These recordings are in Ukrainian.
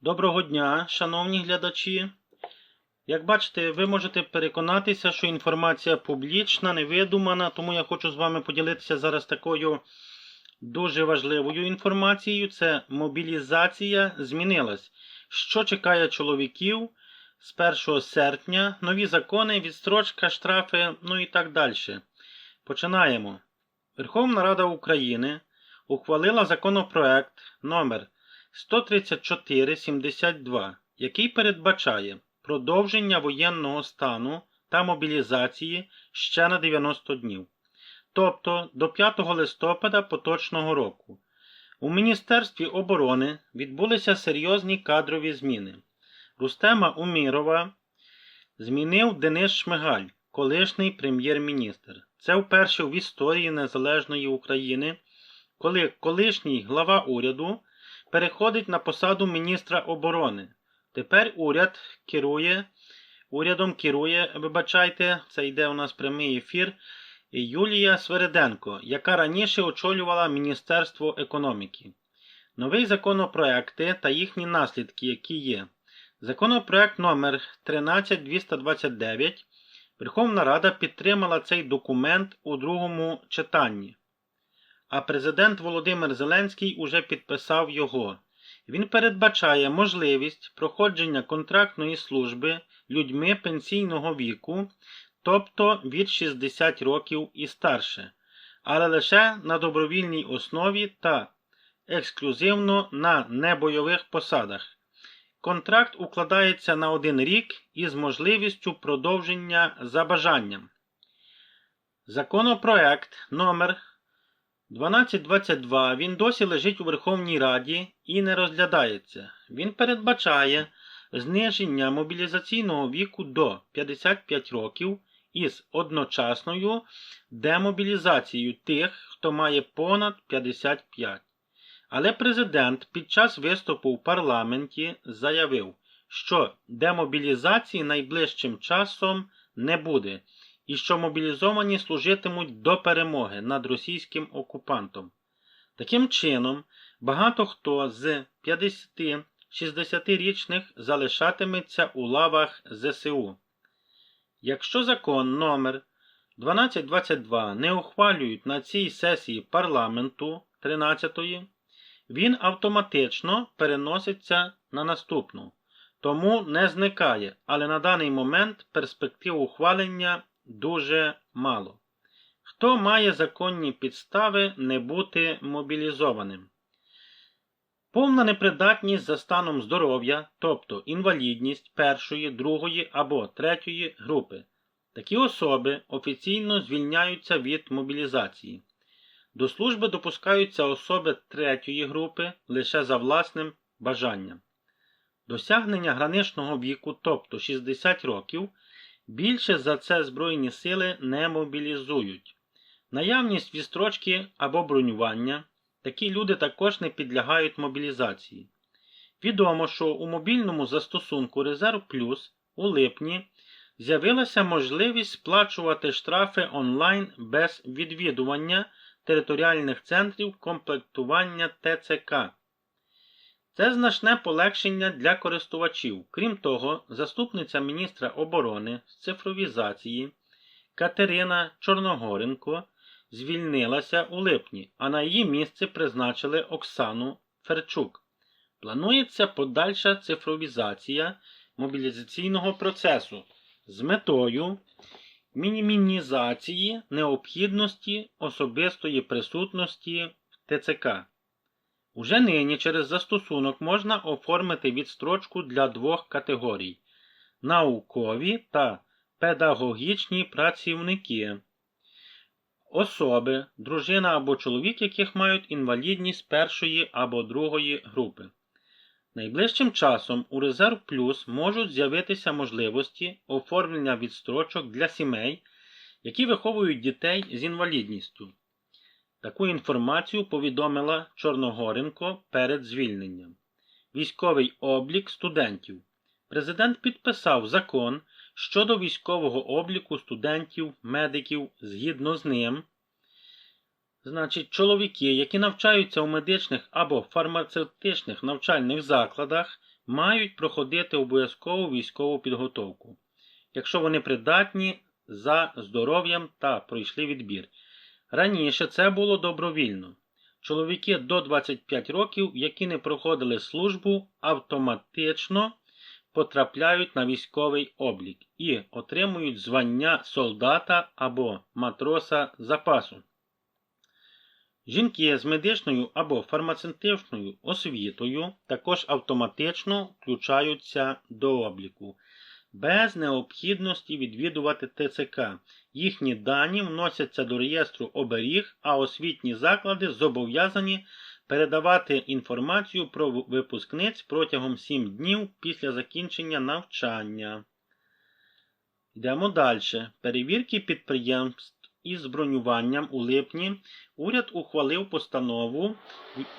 Доброго дня, шановні глядачі. Як бачите, ви можете переконатися, що інформація публічна, невидумана, тому я хочу з вами поділитися зараз такою дуже важливою інформацією. Це мобілізація змінилась. Що чекає чоловіків з 1 серпня, нові закони, відстрочка, штрафи, і так далі. Починаємо. Верховна Рада України ухвалила законопроект номер 134/72, який передбачає продовження воєнного стану та мобілізації ще на 90 днів, тобто до 5 листопада поточного року. У Міністерстві оборони відбулися серйозні кадрові зміни. Рустема Умірова змінив Денис Шмигаль, колишній прем'єр-міністр. Це вперше в історії незалежної України, коли колишній глава уряду переходить на посаду міністра оборони. Тепер урядом керує, це йде у нас прямий ефір, Юлія Свериденко, яка раніше очолювала Міністерство економіки. Нові законопроекти та їхні наслідки, які є. Законопроект номер 13229. Верховна Рада підтримала цей документ у другому читанні. А президент Володимир Зеленський уже підписав його. Він передбачає можливість проходження контрактної служби людьми пенсійного віку, тобто від 60 років і старше, але лише на добровільній основі та ексклюзивно на небойових посадах. Контракт укладається на 1 рік із можливістю продовження за бажанням. Законопроект номер 1222, він досі лежить у Верховній Раді і не розглядається. Він передбачає зниження мобілізаційного віку до 55 років із одночасною демобілізацією тих, хто має понад 55. Але президент під час виступу в парламенті заявив, що демобілізації найближчим часом не буде і що мобілізовані служитимуть до перемоги над російським окупантом. Таким чином, багато хто з 50-60-річних залишатиметься у лавах ЗСУ. Якщо закон номер 1222 не ухвалюють на цій сесії парламенту 13-ї, він автоматично переноситься на наступну, тому не зникає, але на даний момент перспектив ухвалення дуже мало. Хто має законні підстави не бути мобілізованим? Повна непридатність за станом здоров'я, тобто інвалідність 1, 2 або 3 групи. Такі особи офіційно звільняються від мобілізації. До служби допускаються особи 3 групи лише за власним бажанням. Досягнення граничного віку, тобто 60 років, більше за це Збройні сили не мобілізують. Наявність відстрочки або бронювання, такі люди також не підлягають мобілізації. Відомо, що у мобільному застосунку Резерв Плюс у липні з'явилася можливість сплачувати штрафи онлайн без відвідування територіальних центрів комплектування ТЦК. Це значне полегшення для користувачів. Крім того, заступниця міністра оборони з цифровізації Катерина Чорногоренко звільнилася у липні, а на її місце призначили Оксану Ферчук. Планується подальша цифровізація мобілізаційного процесу з метою мінімізації необхідності особистої присутності в ТЦК. Уже нині через застосунок можна оформити відстрочку для 2 категорій – наукові та педагогічні працівники. Особи, дружина або чоловік, яких мають інвалідність 1 або 2 групи. Найближчим часом у Резерв Плюс можуть з'явитися можливості оформлення відстрочок для сімей, які виховують дітей з інвалідністю. Таку інформацію повідомила Чорногоренко перед звільненням. Військовий облік студентів. Президент підписав закон щодо військового обліку студентів, медиків. Згідно з ним, Значить, чоловіки, які навчаються у медичних або фармацевтичних навчальних закладах, мають проходити обов'язкову військову підготовку, якщо вони придатні за здоров'ям та пройшли відбір. Раніше це було добровільно. Чоловіки до 25 років, які не проходили службу, автоматично потрапляють на військовий облік і отримують звання солдата або матроса запасу. Жінки з медичною або фармацевтичною освітою також автоматично включаються до обліку, без необхідності відвідувати ТЦК. Їхні дані вносяться до реєстру оберіг, а освітні заклади зобов'язані передавати інформацію про випускниць протягом 7 днів після закінчення навчання. Йдемо далі. Перевірки підприємств із бронюванням у липні уряд ухвалив постанову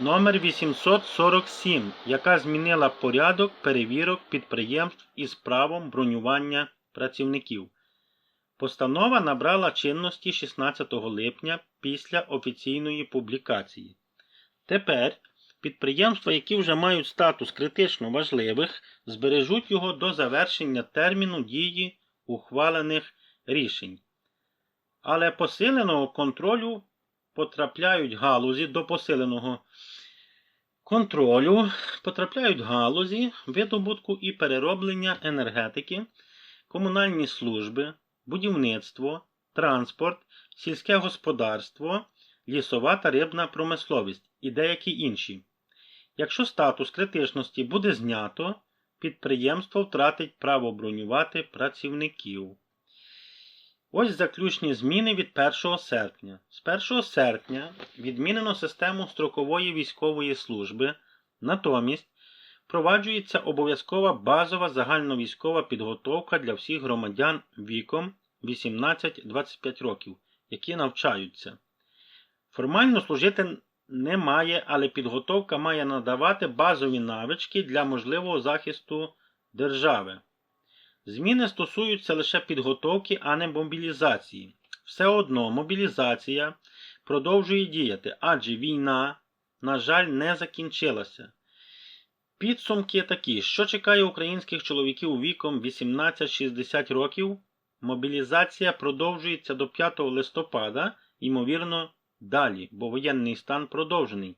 номер 847, яка змінила порядок перевірок підприємств із правом бронювання працівників. Постанова набрала чинності 16 липня після офіційної публікації. Тепер підприємства, які вже мають статус критично важливих, збережуть його до завершення терміну дії ухвалених рішень. Але посиленого контролю потрапляють галузі видобутку і перероблення енергетики, комунальні служби, будівництво, транспорт, сільське господарство, лісова та рибна промисловість і деякі інші. Якщо статус критичності буде знято, підприємство втратить право бронювати працівників. Ось заключні зміни від 1 серпня. З 1 серпня відмінено систему строкової військової служби, натомість впроваджується обов'язкова базова загальновійськова підготовка для всіх громадян віком 18-25 років, які навчаються. Формально служити немає, але підготовка має надавати базові навички для можливого захисту держави. Зміни стосуються лише підготовки, а не мобілізації. Все одно мобілізація продовжує діяти, адже війна, на жаль, не закінчилася. Підсумки такі, що чекає українських чоловіків віком 18-60 років. Мобілізація продовжується до 5 листопада, ймовірно, далі, бо воєнний стан продовжений.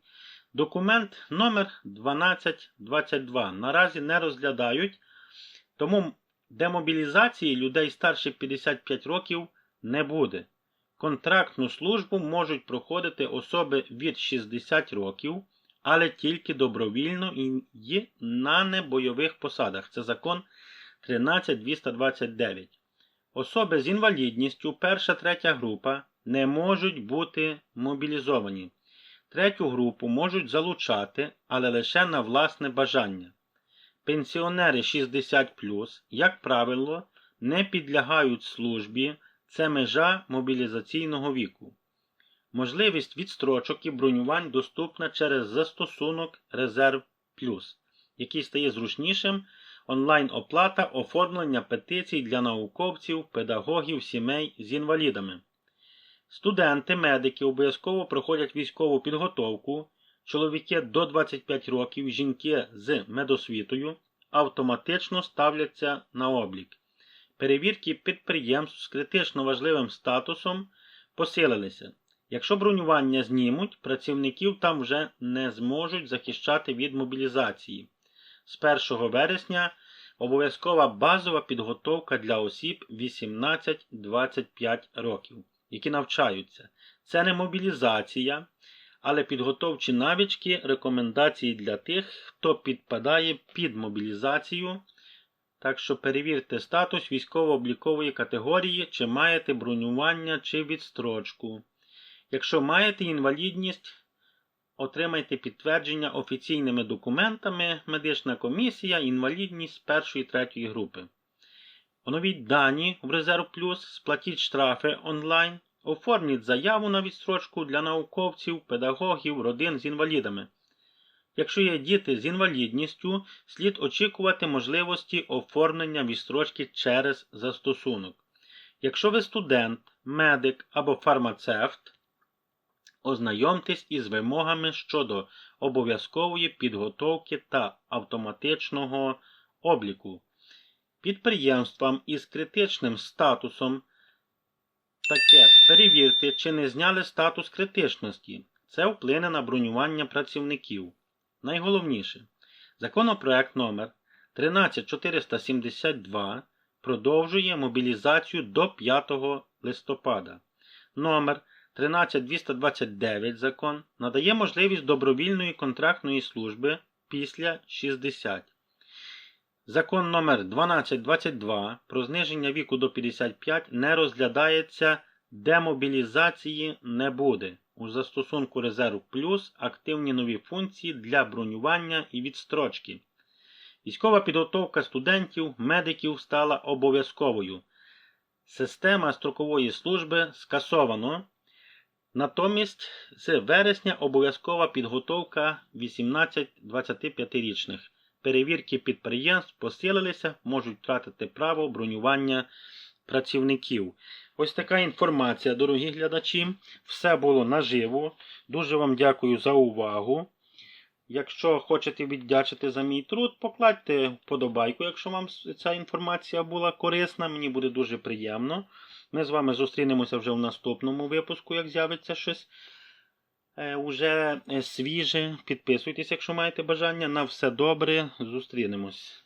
Документ номер 1222 наразі не розглядають, тому демобілізації людей старше 55 років не буде. Контрактну службу можуть проходити особи від 60 років, але тільки добровільно і на небойових посадах. Це закон 13229. Особи з інвалідністю 1-3 група не можуть бути мобілізовані. 3-ю групу можуть залучати, але лише на власне бажання. Пенсіонери 60+, як правило, не підлягають службі, це межа мобілізаційного віку. Можливість відстрочок і бронювань доступна через застосунок «Резерв Плюс», який стає зручнішим, онлайн-оплата, оформлення петицій для науковців, педагогів, сімей з інвалідами. Студенти, медики обов'язково проходять військову підготовку, чоловіки до 25 років, жінки з медосвітою автоматично ставляться на облік. Перевірки підприємств з критично важливим статусом посилилися. Якщо бронювання знімуть, працівників там вже не зможуть захищати від мобілізації. З 1 вересня обов'язкова базова підготовка для осіб 18-25 років, які навчаються. Це не мобілізація, але підготовчі навички, рекомендації для тих, хто підпадає під мобілізацію. Так що перевірте статус військово-облікової категорії, чи маєте бронювання чи відстрочку. Якщо маєте інвалідність, отримайте підтвердження офіційними документами, медична комісія, інвалідність 1-3 групи. Оновіть дані в Резерв Плюс, сплатіть штрафи онлайн, оформіть заяву на відстрочку для науковців, педагогів, родин з інвалідами. Якщо є діти з інвалідністю, слід очікувати можливості оформлення відстрочки через застосунок. Якщо ви студент, медик або фармацевт, Ознайомтесь із вимогами щодо обов'язкової підготовки та автоматичного обліку. Підприємствам із критичним статусом таке: перевірте, чи не зняли статус критичності. Це вплине на бронювання працівників. Найголовніше. Законопроект номер 13472 продовжує мобілізацію до 5 листопада. Номер 13229 закон надає можливість добровільної контрактної служби після 60. Закон номер 1222 про зниження віку до 55 не розглядається, демобілізації не буде. У застосунку Резерв Плюс активні нові функції для бронювання і відстрочки. Військова підготовка студентів, медиків стала обов'язковою. Система строкової служби скасовано. Натомість з вересня обов'язкова підготовка 18-25-річних. Перевірки підприємств посилилися, можуть втратити право бронювання працівників. Ось така інформація, дорогі глядачі. Все було наживо. Дуже вам дякую за увагу. Якщо хочете віддячити за мій труд, покладьте вподобайку, якщо вам ця інформація була корисна. Мені буде дуже приємно. Ми з вами зустрінемося вже в наступному випуску, як з'явиться щось уже свіже. Підписуйтесь, якщо маєте бажання. На все добре. Зустрінемось.